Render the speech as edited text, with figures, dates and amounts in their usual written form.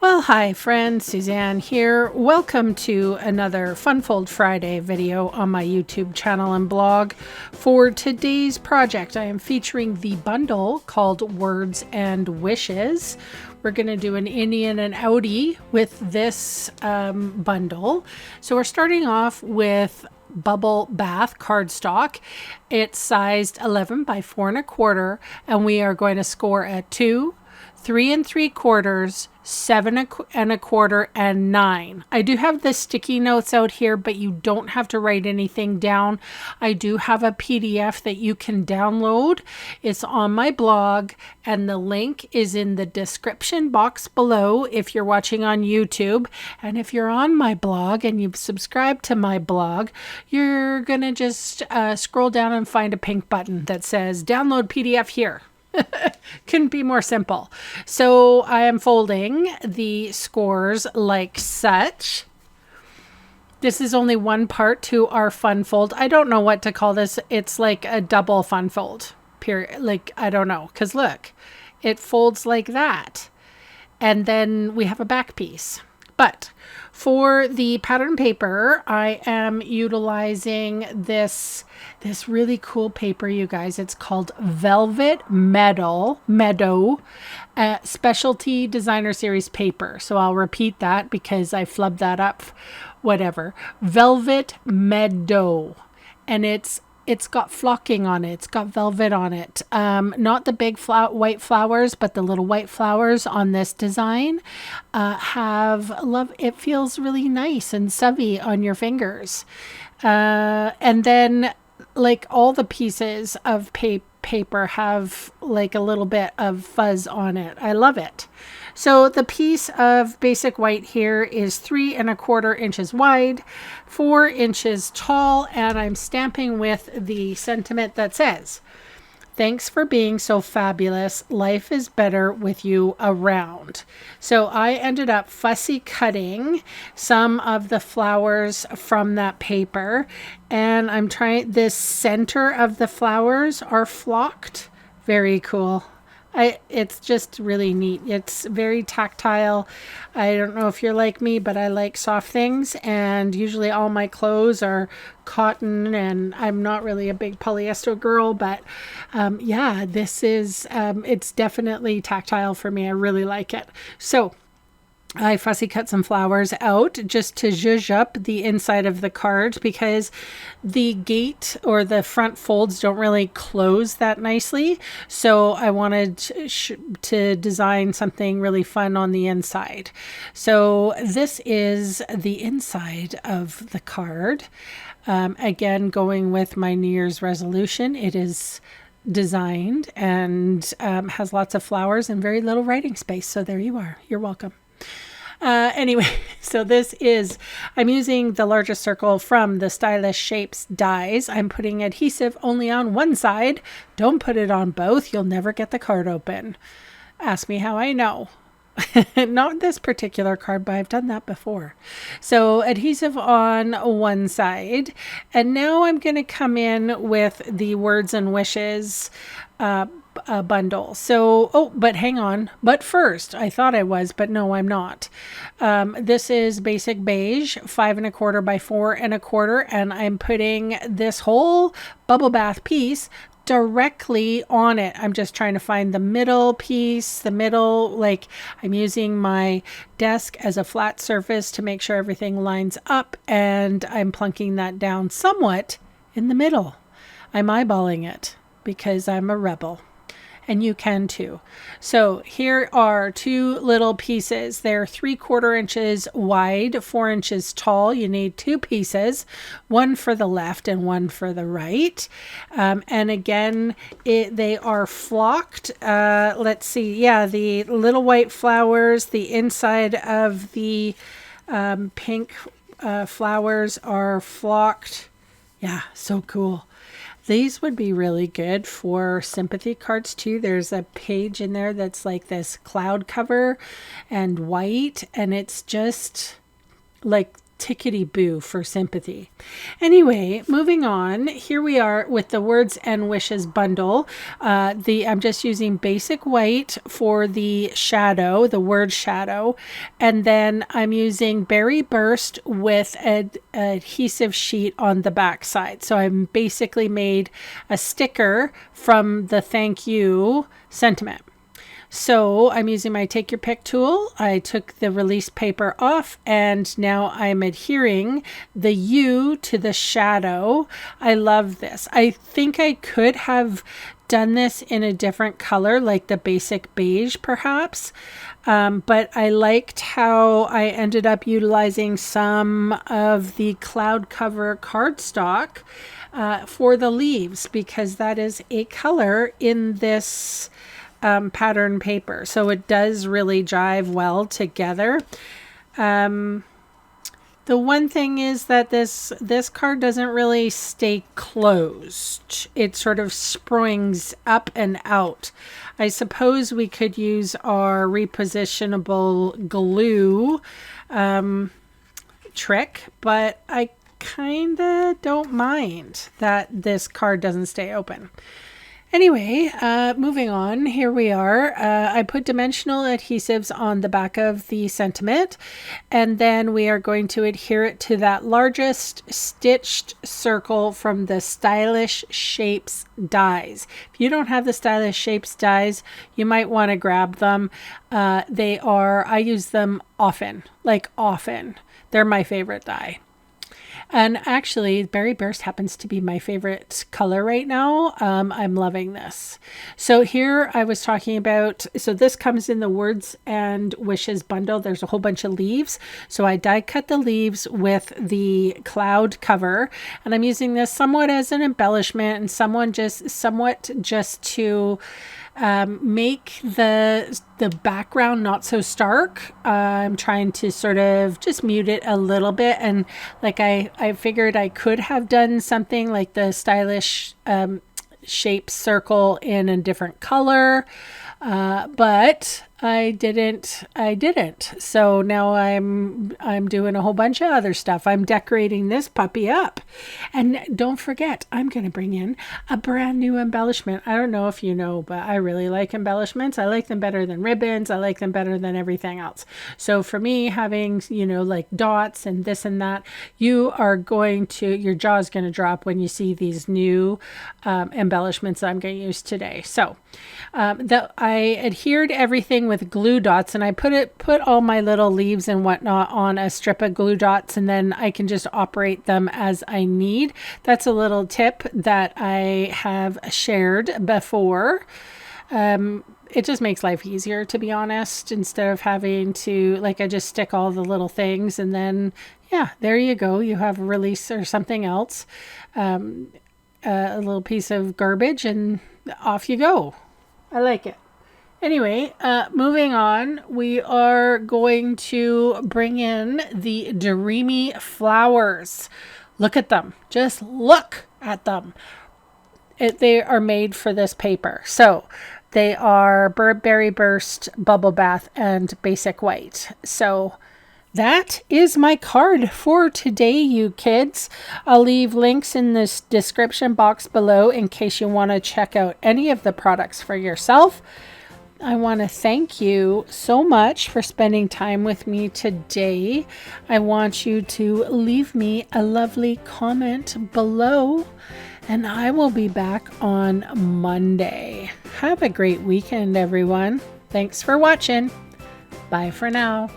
Well, hi friends, Suzanne here. Welcome to another Funfold Friday video on my YouTube channel and blog. For today's project, I am featuring the bundle called Words and Wishes. We're going to do an innie and an outie with this bundle. So we're starting off with Bubble Bath cardstock. It's sized 11 by 4 1/4, and we are going to score at 2, 3 3/4, 7 1/4, and 9. I do have the sticky notes out here, but you don't have to write anything down. I do have a PDF that you can download. It's on my blog, and the link is in the description box below if you're watching on YouTube. And if you're on my blog and you've subscribed to my blog, you're gonna just scroll down and find a pink button that says download PDF here. Couldn't be more simple. So I am folding the scores like such. This is only one part to our fun fold. I don't know what to call this. It's like a double fun fold period. Like, I don't know, because look, it folds like that. And then we have a back piece. But for the pattern paper, I am utilizing this really cool paper, you guys. It's called Velvet Meadow Specialty Designer Series paper. So I'll repeat that because I flubbed that up. Whatever. Velvet Meadow. And it's got flocking on it. It's got velvet on it. Not the big white flowers, but the little white flowers on this design it feels really nice and subby on your fingers. And then like all the pieces of paper have like a little bit of fuzz on it. I love it. So the piece of basic white here is 3 1/4 inches wide, 4 inches tall, and I'm stamping with the sentiment that says, "Thanks for being so fabulous. Life is better with you around." So I ended up fussy cutting some of the flowers from that paper, and I'm trying, this center of the flowers are flocked. Very cool. It's just really neat. It's very tactile. I don't know if you're like me, but I like soft things, and usually all my clothes are cotton, and I'm not really a big polyester girl, but yeah, this is, it's definitely tactile for me. I really like it. So I fussy cut some flowers out just to zhuzh up the inside of the card because the gate or the front folds don't really close that nicely. So I wanted to design something really fun on the inside. So this is the inside of the card. Again, going with my New Year's resolution, it is designed and has lots of flowers and very little writing space. So there you are. You're welcome. Anyway, so this is, I'm using the largest circle from the Stylish Shapes dies. I'm putting adhesive only on one side. Don't put it on both. You'll never get the card open. Ask me how I know. Not this particular card, but I've done that before. So adhesive on one side. And now I'm going to come in with the Words and Wishes bundle. So, oh, but hang on. But first, I thought I was, but no, I'm not. This is basic beige, 5 1/4 by 4 1/4, and I'm putting this whole bubble bath piece directly on it. I'm just trying to find the middle piece, like I'm using my desk as a flat surface to make sure everything lines up, and I'm plunking that down somewhat in the middle. I'm eyeballing it because I'm a rebel. And you can too. So here are two little pieces. They're 3/4 inches wide, 4 inches tall. You need two pieces, one for the left and one for the right. And again, they are flocked. Let's see. Yeah, the little white flowers, the inside of the pink flowers are flocked. Yeah, so cool. These would be really good for sympathy cards too. There's a page in there that's like this cloud cover and white, and it's just like tickety boo for sympathy. Anyway, moving on. Here we are with the Words and Wishes bundle. I'm just using basic white for the shadow, the word shadow, and then I'm using Berry Burst with an adhesive sheet on the back side. So I've basically made a sticker from the thank you sentiment. So I'm using my Take Your Pick tool. I took the release paper off and now I'm adhering the U to the shadow. I love this. I think I could have done this in a different color, like the basic beige perhaps. But I liked how I ended up utilizing some of the cloud cover cardstock for the leaves, because that is a color in this pattern paper, so it does really jive well together. The one thing is that this card doesn't really stay closed. It sort of springs up and out. I suppose we could use our repositionable glue trick, but I kind of don't mind that this card doesn't stay open. Anyway, moving on, here we are. I put dimensional adhesives on the back of the sentiment, and then we are going to adhere it to that largest stitched circle from the Stylish Shapes dies. If you don't have the Stylish Shapes dies, you might want to grab them. I use them often, like often. They're my favorite die. And actually, Berry Burst happens to be my favorite color right now. I'm loving this. So here I was talking about, so this comes in the Words and Wishes bundle. There's a whole bunch of leaves. So I die cut the leaves with the cloud cover. And I'm using this somewhat as an embellishment and somewhat just to make the background not so stark. I'm trying to sort of just mute it a little bit, and like I figured I could have done something like the Stylish Shape circle in a different color, but I didn't. So now I'm doing a whole bunch of other stuff. I'm decorating this puppy up. And don't forget, I'm going to bring in a brand new embellishment. I don't know if you know, but I really like embellishments. I like them better than ribbons. I like them better than everything else. So for me, having, like dots and this and that, your jaw's going to drop when you see these new embellishments that I'm going to use today. So I adhered everything with glue dots, and I put all my little leaves and whatnot on a strip of glue dots, and then I can just operate them as I need. That's a little tip that I have shared before. It just makes life easier, to be honest, instead of having to, I just stick all the little things and then, yeah, there you go. You have a release or something else, a little piece of garbage, and off you go. I like it. Anyway, moving on, we are going to bring in the Dreamy Flowers. Look at them. Just look at them. They are made for this paper. So they are Berry Burst, Bubble Bath, and Basic White. So that is my card for today, you kids. I'll leave links in this description box below in case you want to check out any of the products for yourself. I want to thank you so much for spending time with me today. I want you to leave me a lovely comment below, and I will be back on Monday. Have a great weekend, everyone. Thanks for watching. Bye for now.